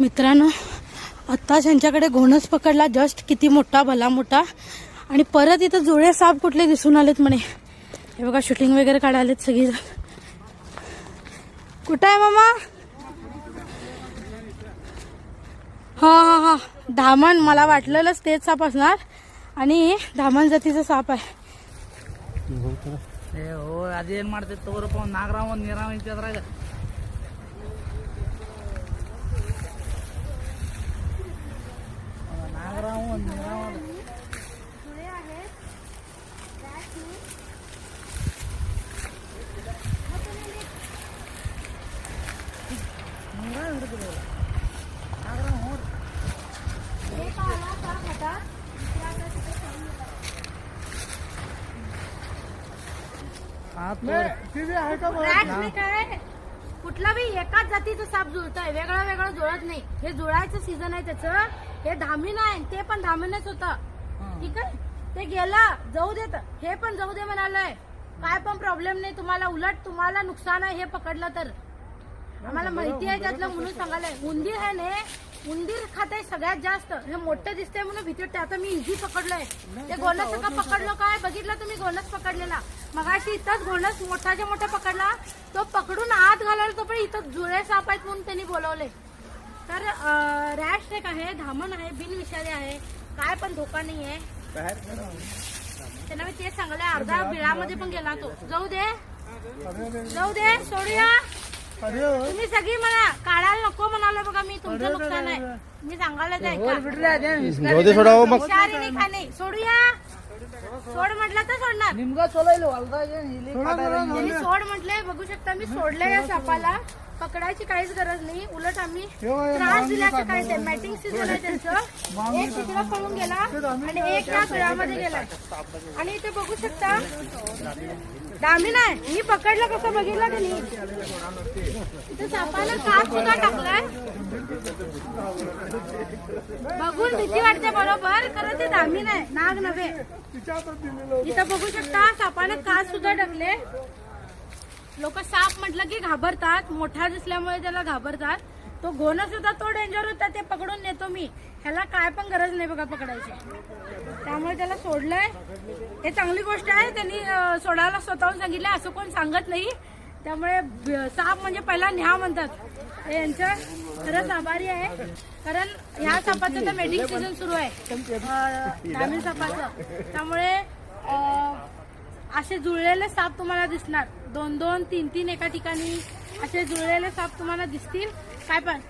मित्रांनो, आत्ताच यांच्याकडे घोणस पकडला, जस्ट किती मोठा, भला मोठा. आणि परत इथं जुळे साप कुठले दिसून आलेत म्हणे. हे बघा, शूटिंग वगैरे काढालेत सगळी. कुठं आहे मामा? हा हा हा, धामण. मला वाटलेलंच तेच साप असणार. आणि धामण जातीचा साप आहे. हो, अದೇನ್ ಮಾಡ್ತಿತ್ತು ತಗೋರಪ್ಪ, ಒಂದು ನಾಗರಾಮ ಒಂದು ನೀರಾಮ ಐತಿ ಅದ್ರಾಗ. ನಾಗರಾಮ ಒಂದು ನೀರಾಮ ನೀರಾಮ ಹಿಡಿದಿಲ್ಲ. ನಾಗರಾಮ ಹೋರಿ काय कुठला बी एकाच जातीचं साप जुळत आहे, वेगळं वेगळं जुळत नाही. हे जुळायचं सीझन आहे त्याचं. हे धामीन आहे, ते पण धामीनच होतं. ठीक आहे, ते गेलं, जाऊ देत. हे पण जाऊ दे म्हणालंय. काय पण प्रॉब्लेम नाही तुम्हाला, उलट तुम्हाला नुकसान आहे हे पकडलं तर. आम्हाला माहिती आहे त्यातलं म्हणून सांगायलंय. उंदीर आहे ना, उंदीर खाते सगळ्यात जास्त. हे मोठं दिसतंय म्हणून भीती वाटते. आता मी इझी पकडलोय. ते घोणस का पकडलो, काय बघितलं तुम्ही? घोणस पकडलेला मगाशी इथंच. घोणस मोठाच्या मोठा पकडला, तो पकडून आत घालायला. तो पण इथं जुळे साप आहेत म्हणून त्यांनी बोलवले. तर रॅश टेक आहे, धामण आहे, बिनविषारी आहे, काय पण धोका नाही आहे. त्यांना मी तेच सांगलंय. अर्धा बिळामध्ये पण गेला तो. जाऊ दे, जाऊ दे, सोडूया. तुम्ही सगळी म्हणा काढायला नको म्हणालो. बघा, मी तुमचं नुकसान आहे मी सांगायला जाय का. हुशारी खाणे सोडूया. सोड म्हटलं तर सोडणार. ನಿಮ್ಗ ಚಲೋ ಇಲ್ಲ ಹೊಲ್ದಾಗ ಇಲ್ಲಿ त्यांनी सोड म्हटलंय. बघू शकता मी सोडलंय या सापाला. पकडायची काहीच गरज नाही. उलट आम्ही त्रास दिल्याचं काय. ते मॅटिंग सीझन आहे त्यांचं. एक तिकडं पळून गेला आणि एक या बिळामध्ये गेलाय. आणि इथे बघू शकता दामीन आहे. मी पकडलं कसं बघितलं त्यांनी. इथे सापाला काप सुद्धा टाकलाय. बघून भीती वाटते बरोबर, कारण ते दामीन आहे, नाग नव्हे. इथं बघू शकता सापाने काच सुद्धा टाकले. लोक साप म्हटलं की घाबरतात, मोठा दिसल्यामुळे त्याला घाबरतात. तो घोणस होता, तो डेंजर होता, ते पकडून नेतो मी. ह्याला काय पण गरज नाही बघा पकडायची. त्यामुळे त्याला सोडलंय. हे चांगली गोष्ट आहे. त्यांनी सोडायला स्वतःहून सांगितलं, असं कोण सांगत नाही. त्यामुळे साप म्हणजे पहिला न्या म्हणतात. हे यांचं खरंच आभारी आहे, कारण ह्या सापाचं तर मेटिंग सीझन सुरू आहे, धामीन सापाचं. त्यामुळे असे जुळलेले साप तुम्हाला दिसणार. 2-2, 3-3 एका ठिकाणी असे जुळलेले साप तुम्हाला दिसतील. काय पण